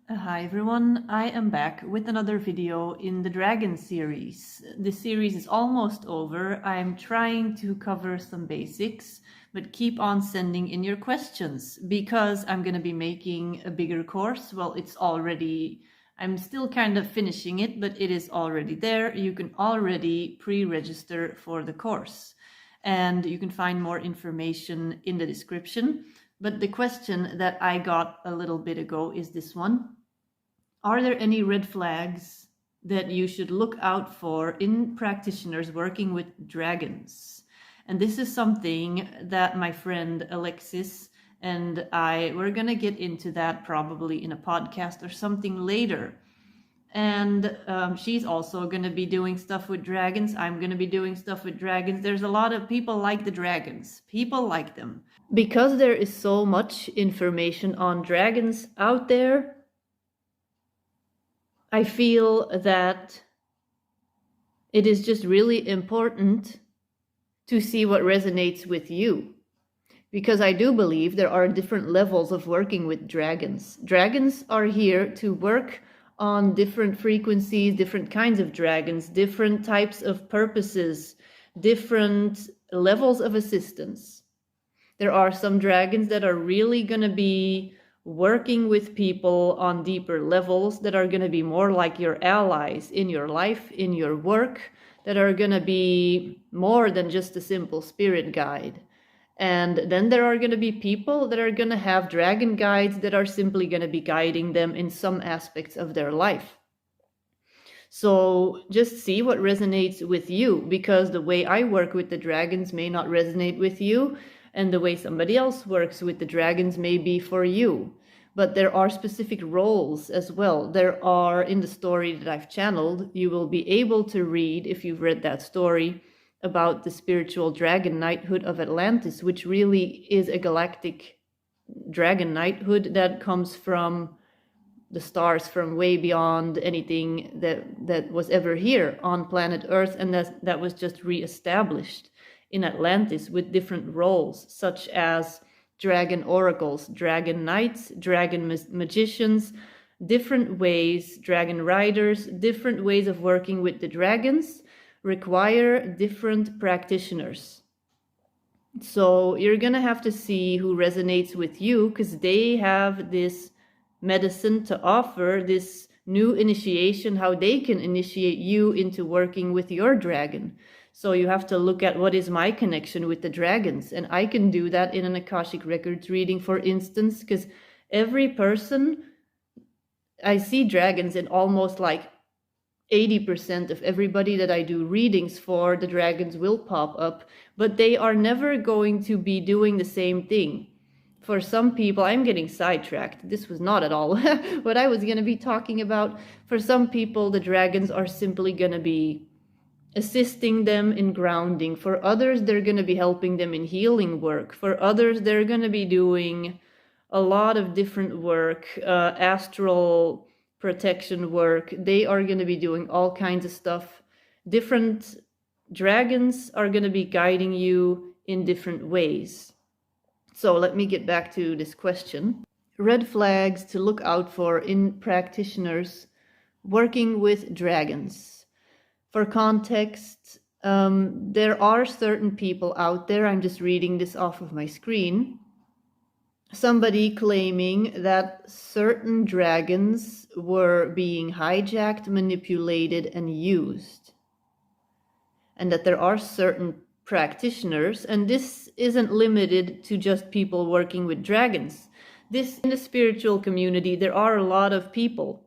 Hi everyone, I am back with another video in the Dragon series. This series is almost over. I'm trying to cover some basics, but keep on sending in your questions because I'm going to be making a bigger course. Well, I'm still kind of finishing it, but it is already there. You can already pre-register for the course and you can find more information in the description. But the question that I got a little bit ago is this one. Are there any red flags that you should look out for in practitioners working with dragons? And this is something that my friend Alexis and we're going to get into that probably in a podcast or something later. And she's also going to be doing stuff with dragons. I'm going to be doing stuff with dragons. There's a lot of people like the dragons. People like them. Because there is so much information on dragons out there, I feel that it is just really important to see what resonates with you. Because I do believe there are different levels of working with dragons. Dragons are here to work on different frequencies, different kinds of dragons, different types of purposes, different levels of assistance. There are some dragons that are really going to be working with people on deeper levels, that are going to be more like your allies in your life, in your work, that are going to be more than just a simple spirit guide. And then there are going to be people that are going to have dragon guides that are simply going to be guiding them in some aspects of their life. So just see what resonates with you, because the way I work with the dragons may not resonate with you, and the way somebody else works with the dragons may be for you. But there are specific roles as well. There are, in the story that I've channeled, you will be able to read, if you've read that story, about the spiritual dragon knighthood of Atlantis, which really is a galactic dragon knighthood that comes from the stars, from way beyond anything that was ever here on planet Earth, and that was just reestablished in Atlantis with different roles, such as dragon oracles, dragon knights, dragon magicians, different ways, dragon riders, different ways of working with the dragons require different practitioners. So you're gonna have to see who resonates with you, because they have this medicine to offer, this new initiation, how they can initiate you into working with your dragon. So you have to look at what is my connection with the dragons. And I can do that in an Akashic Records reading, for instance, because every person, I see dragons in almost like 80% of everybody that I do readings for, the dragons will pop up, but they are never going to be doing the same thing. For some people, I'm getting sidetracked. This was not at all what I was going to be talking about. For some people, the dragons are simply going to be assisting them in grounding. For others, they're going to be helping them in healing work. For others, they're going to be doing a lot of different work, astral protection work. They are going to be doing all kinds of stuff. Different dragons are going to be guiding you in different ways. So let me get back to this question. Red flags to look out for in practitioners working with dragons. For context, there are certain people out there, I'm just reading this off of my screen, somebody claiming that certain dragons were being hijacked, manipulated, and used. And that there are certain practitioners, and this isn't limited to just people working with dragons. This, in the spiritual community, there are a lot of people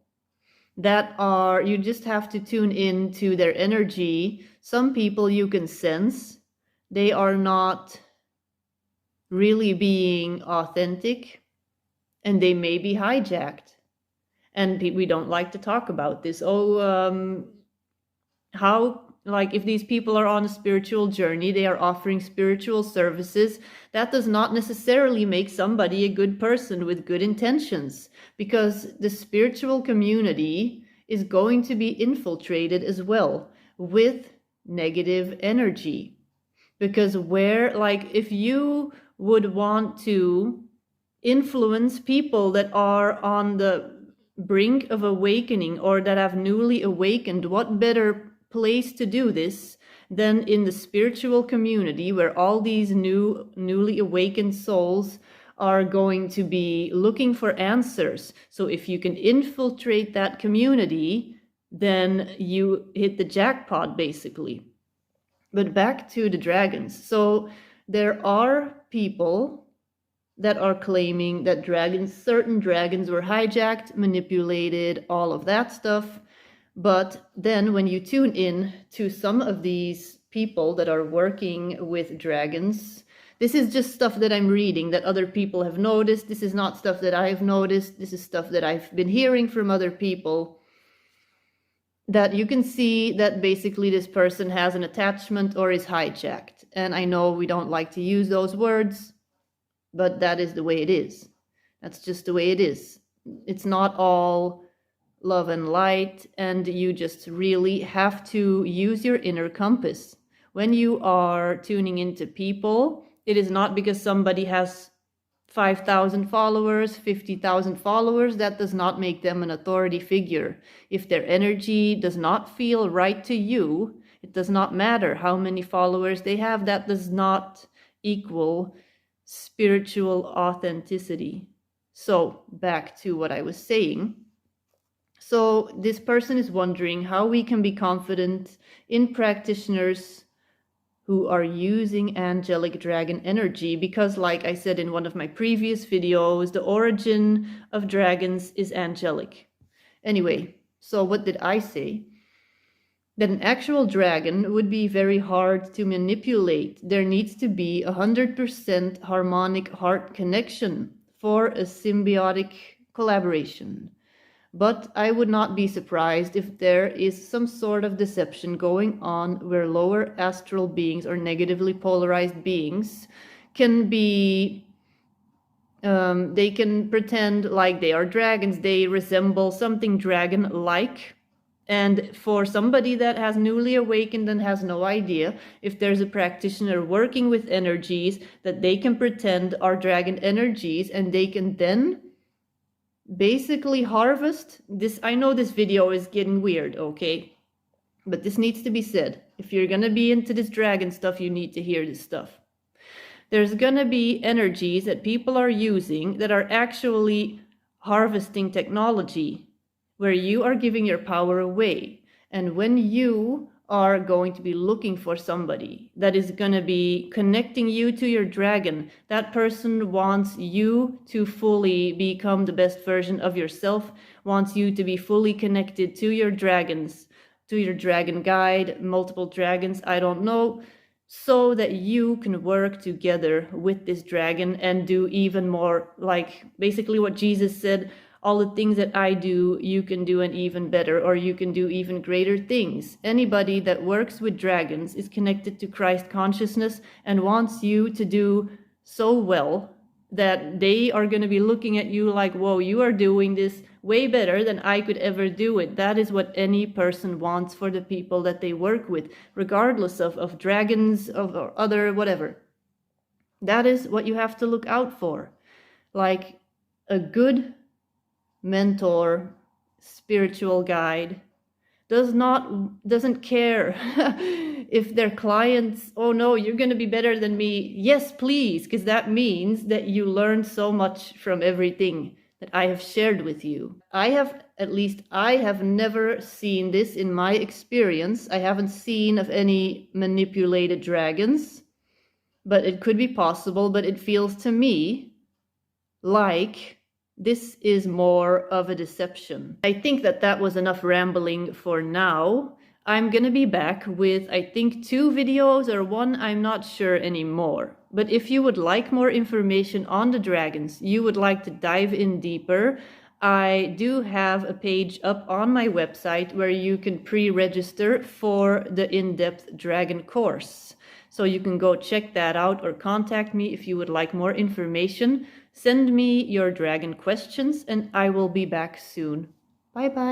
that are, you just have to tune in to their energy. Some people you can sense, they are not really being authentic, and they may be hijacked. And we don't like to talk about this. How, like, if these people are on a spiritual journey, they are offering spiritual services, that does not necessarily make somebody a good person with good intentions, because the spiritual community is going to be infiltrated as well with negative energy. Because if you would want to influence people that are on the brink of awakening or that have newly awakened, what better place to do this than in the spiritual community where all these newly awakened souls are going to be looking for answers. So if you can infiltrate that community, then you hit the jackpot, basically. But back to the dragons. So there are people that are claiming that certain dragons were hijacked, manipulated, all of that stuff. But then when you tune in to some of these people that are working with dragons, this is just stuff that I'm reading that other people have noticed. This is not stuff that I've noticed. This is stuff that I've been hearing from other people, that you can see that basically this person has an attachment or is hijacked. And I know we don't like to use those words, but that is the way it is. That's just the way it is. It's not all love and light, and you just really have to use your inner compass. When you are tuning into people, it is not because somebody has 5,000 followers, 50,000 followers, that does not make them an authority figure. If their energy does not feel right to you, it does not matter how many followers they have. That does not equal spiritual authenticity. So back to what I was saying. So this person is wondering how we can be confident in practitioners who are using angelic dragon energy, because like I said in one of my previous videos, the origin of dragons is angelic. Anyway, so what did I say? That an actual dragon would be very hard to manipulate. There needs to be 100% harmonic heart connection for a symbiotic collaboration. But I would not be surprised if there is some sort of deception going on where lower astral beings or negatively polarized beings can be, they can pretend like they are dragons. They resemble something dragon-like. And for somebody that has newly awakened and has no idea, if there's a practitioner working with energies that they can pretend are dragon energies, and they can then basically harvest this. I know this video is getting weird, okay? But this needs to be said. If you're gonna be into this dragon stuff, you need to hear this stuff. There's gonna be energies that people are using that are actually harvesting technology, where you are giving your power away. And when you are going to be looking for somebody that is going to be connecting you to your dragon, that person wants you to fully become the best version of yourself, wants you to be fully connected to your dragons, to your dragon guide, multiple dragons, I don't know, so that you can work together with this dragon and do even more, like basically what Jesus said, all the things that I do, you can do an even better, or you can do even greater things. Anybody that works with dragons is connected to Christ consciousness and wants you to do so well that they are going to be looking at you like, whoa, you are doing this way better than I could ever do it. That is what any person wants for the people that they work with, regardless of dragons, or other whatever. That is what you have to look out for. Like a good mentor, spiritual guide doesn't care if their clients, oh no, you're going to be better than me. Yes, please, because that means that you learned so much from everything that I have shared with you. I have never seen this in my experience. I haven't seen of any manipulated dragons, but it could be possible. But it feels to me like this is more of a deception. I think that was enough rambling for now. I'm gonna be back with, I think, 2 videos or 1, I'm not sure anymore. But if you would like more information on the dragons, you would like to dive in deeper, I do have a page up on my website where you can pre-register for the in-depth dragon course. So you can go check that out, or contact me if you would like more information. Send me your dragon questions and I will be back soon. Bye bye.